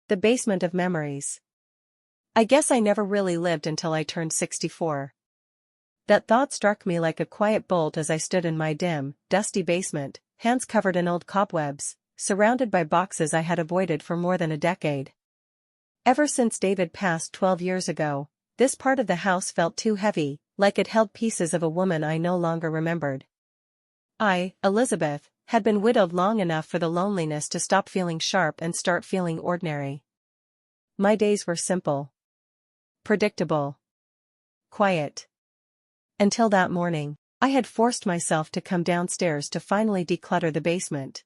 The basement of memories. I guess I never really lived until I turned 64. That thought struck me like a quiet bolt as I stood in my dim, dusty basement, hands covered in old cobwebs, surrounded by boxes I had avoided for more than a decade. Ever since David passed 12 years ago, this part of the house felt too heavy, like it held pieces of a woman I no longer remembered. I, Elizabeth, had been widowed long enough for the loneliness to stop feeling sharp and start feeling ordinary. My days were simple. Predictable. Quiet. Until that morning, I had forced myself to come downstairs to finally declutter the basement.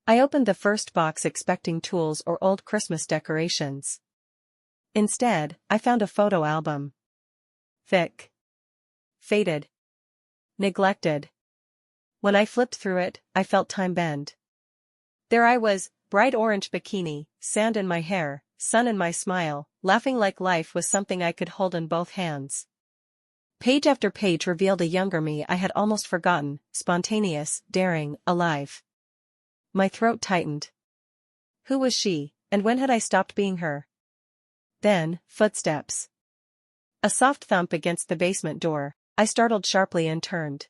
I opened the first box expecting tools or old Christmas decorations. Instead, I found a photo album. Thick. Faded. Neglected. When I flipped through it, I felt time bend. There I was, bright orange bikini, sand in my hair, sun in my smile, laughing like life was something I could hold in both hands. Page after page revealed a younger me I had almost forgotten, spontaneous, daring, alive. My throat tightened. Who was she, and when had I stopped being her? Then, footsteps. A soft thump against the basement door. I startled sharply and turned.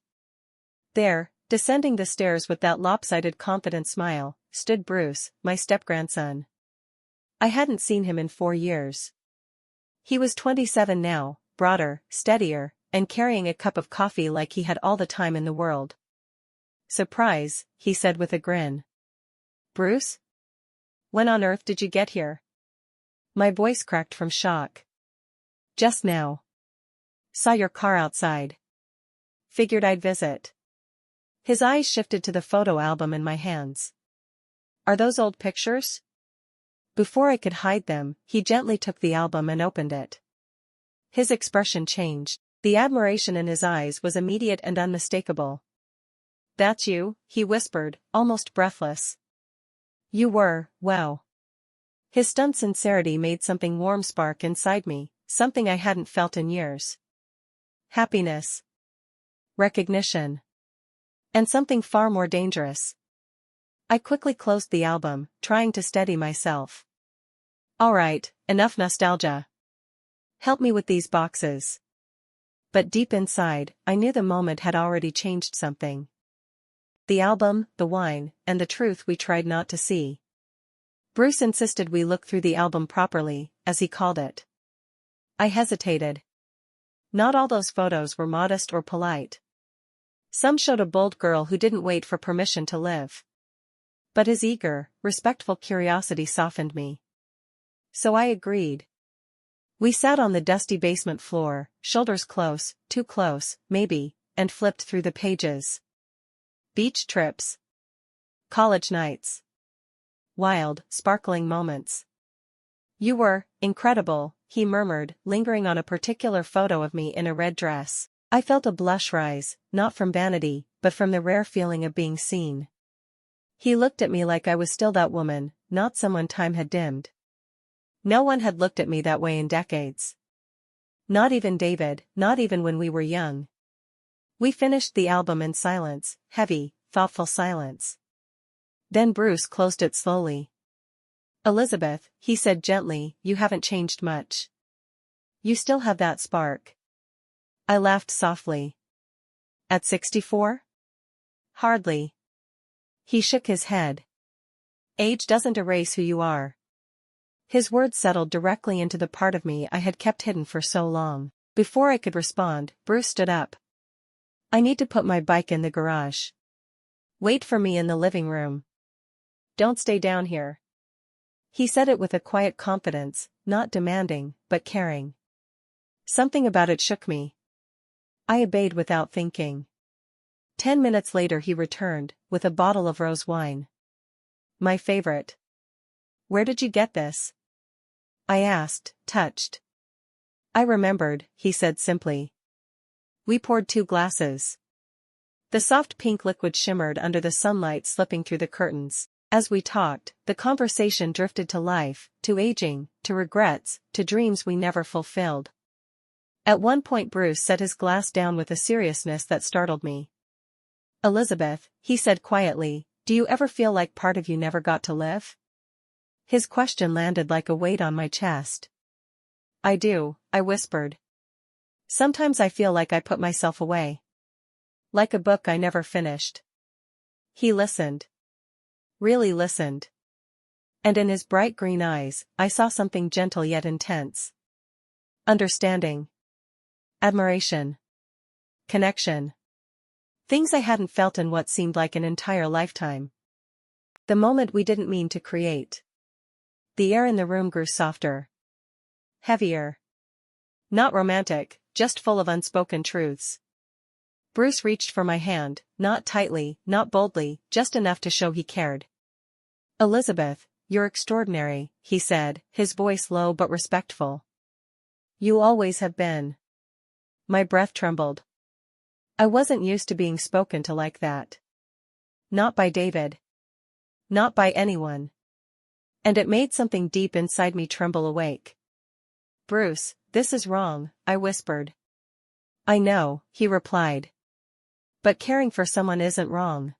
There, descending the stairs with that lopsided confident smile, stood Bruce, my step-grandson. I hadn't seen him in 4 years. He was 27 now, broader, steadier, and carrying a cup of coffee like he had all the time in the world. Surprise, he said with a grin. Bruce? When on earth did you get here? My voice cracked from shock. Just now. Saw your car outside. Figured I'd visit. His eyes shifted to the photo album in my hands. Are those old pictures? Before I could hide them, he gently took the album and opened it. His expression changed. The admiration in his eyes was immediate and unmistakable. That's you, he whispered, almost breathless. You were, wow. His stunned sincerity made something warm spark inside me, something I hadn't felt in years. Happiness. Recognition. And something far more dangerous. I quickly closed the album, trying to steady myself. All right, enough nostalgia. Help me with these boxes. But deep inside, I knew the moment had already changed something. The album, the wine, and the truth we tried not to see. Bruce insisted we look through the album properly, as he called it. I hesitated. Not all those photos were modest or polite. Some showed a bold girl who didn't wait for permission to live. But his eager, respectful curiosity softened me. So I agreed. We sat on the dusty basement floor, shoulders close, too close, maybe, and flipped through the pages. Beach trips. College nights. Wild, sparkling moments. You were incredible, he murmured, lingering on a particular photo of me in a red dress. I felt a blush rise, not from vanity, but from the rare feeling of being seen. He looked at me like I was still that woman, not someone time had dimmed. No one had looked at me that way in decades. Not even David, not even when we were young. We finished the album in silence, heavy, thoughtful silence. Then Bruce closed it slowly. Elizabeth, he said gently, you haven't changed much. You still have that spark. I laughed softly. At 64? Hardly. He shook his head. Age doesn't erase who you are. His words settled directly into the part of me I had kept hidden for so long. Before I could respond, Bruce stood up. I need to put my bike in the garage. Wait for me in the living room. Don't stay down here. He said it with a quiet confidence, not demanding, but caring. Something about it shook me. I obeyed without thinking. 10 minutes later he returned, with a bottle of rose wine. My favorite. Where did you get this? I asked, touched. I remembered, he said simply. We poured 2 glasses. The soft pink liquid shimmered under the sunlight slipping through the curtains. As we talked, the conversation drifted to life, to aging, to regrets, to dreams we never fulfilled. At one point Bruce set his glass down with a seriousness that startled me. Elizabeth, he said quietly, do you ever feel like part of you never got to live? His question landed like a weight on my chest. I do, I whispered. Sometimes I feel like I put myself away. Like a book I never finished. He listened. Really listened. And in his bright green eyes, I saw something gentle yet intense. Understanding. Admiration. Connection. Things I hadn't felt in what seemed like an entire lifetime. The moment we didn't mean to create. The air in the room grew softer. Heavier. Not romantic, just full of unspoken truths. Bruce reached for my hand, not tightly, not boldly, just enough to show he cared. Elizabeth, you're extraordinary, he said, his voice low but respectful. You always have been. My breath trembled. I wasn't used to being spoken to like that. Not by David. Not by anyone. And it made something deep inside me tremble awake. Bruce, this is wrong, I whispered. I know, he replied. But caring for someone isn't wrong.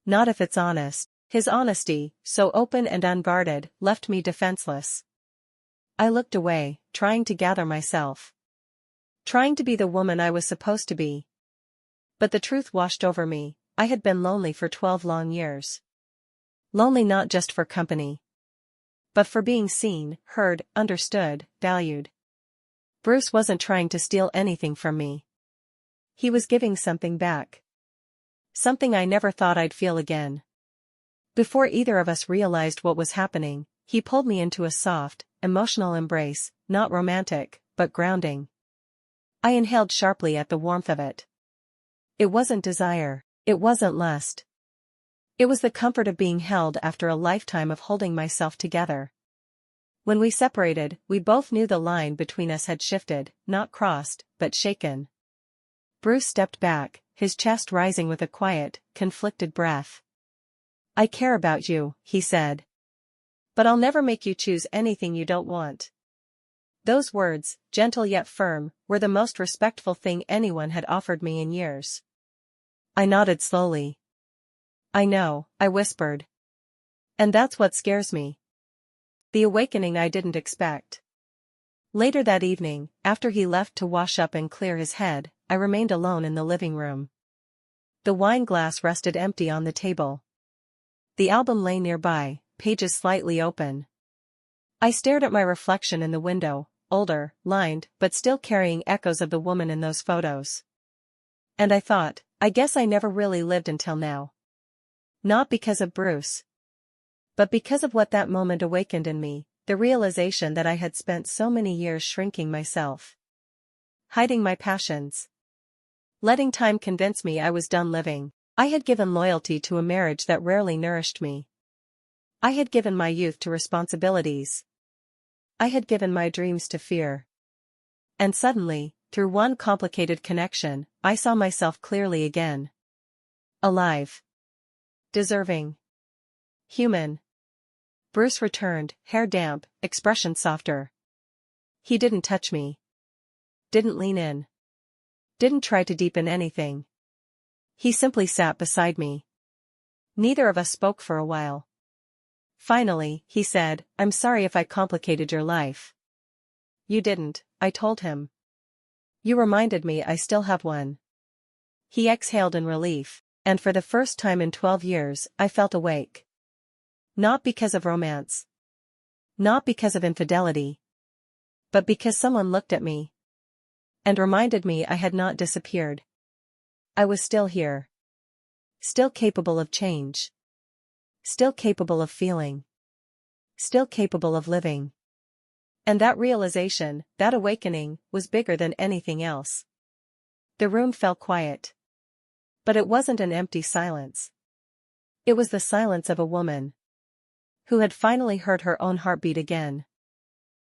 Not if it's honest. His honesty, so open and unguarded, left me defenseless. I looked away, trying to gather myself. Trying to be the woman I was supposed to be. But the truth washed over me. I had been lonely for 12 long years. Lonely not just for company. But for being seen, heard, understood, valued. Bruce wasn't trying to steal anything from me. He was giving something back. Something I never thought I'd feel again. Before either of us realized what was happening, he pulled me into a soft, emotional embrace, not romantic, but grounding. I inhaled sharply at the warmth of it. It wasn't desire, it wasn't lust. It was the comfort of being held after a lifetime of holding myself together. When we separated, we both knew the line between us had shifted, not crossed, but shaken. Bruce stepped back, his chest rising with a quiet, conflicted breath. I care about you, he said. But I'll never make you choose anything you don't want. Those words, gentle yet firm, were the most respectful thing anyone had offered me in years. I nodded slowly. I know, I whispered. And that's what scares me. The awakening I didn't expect. Later that evening, after he left to wash up and clear his head, I remained alone in the living room. The wine glass rested empty on the table. The album lay nearby, pages slightly open. I stared at my reflection in the window, older, lined, but still carrying echoes of the woman in those photos. And I thought, I guess I never really lived until now. Not because of Bruce. But because of what that moment awakened in me, the realization that I had spent so many years shrinking myself. Hiding my passions. Letting time convince me I was done living. I had given loyalty to a marriage that rarely nourished me. I had given my youth to responsibilities. I had given my dreams to fear. And suddenly, through one complicated connection, I saw myself clearly again. Alive. Deserving. Human. Bruce returned, hair damp, expression softer. He didn't touch me. Didn't lean in. Didn't try to deepen anything. He simply sat beside me. Neither of us spoke for a while. Finally, he said, I'm sorry if I complicated your life. You didn't, I told him. You reminded me I still have one. He exhaled in relief, and for the first time in 12 years, I felt awake. Not because of romance. Not because of infidelity. But because someone looked at me. And reminded me I had not disappeared. I was still here. Still capable of change. Still capable of feeling. Still capable of living. And that realization, that awakening, was bigger than anything else. The room fell quiet. But it wasn't an empty silence. It was the silence of a woman who had finally heard her own heartbeat again.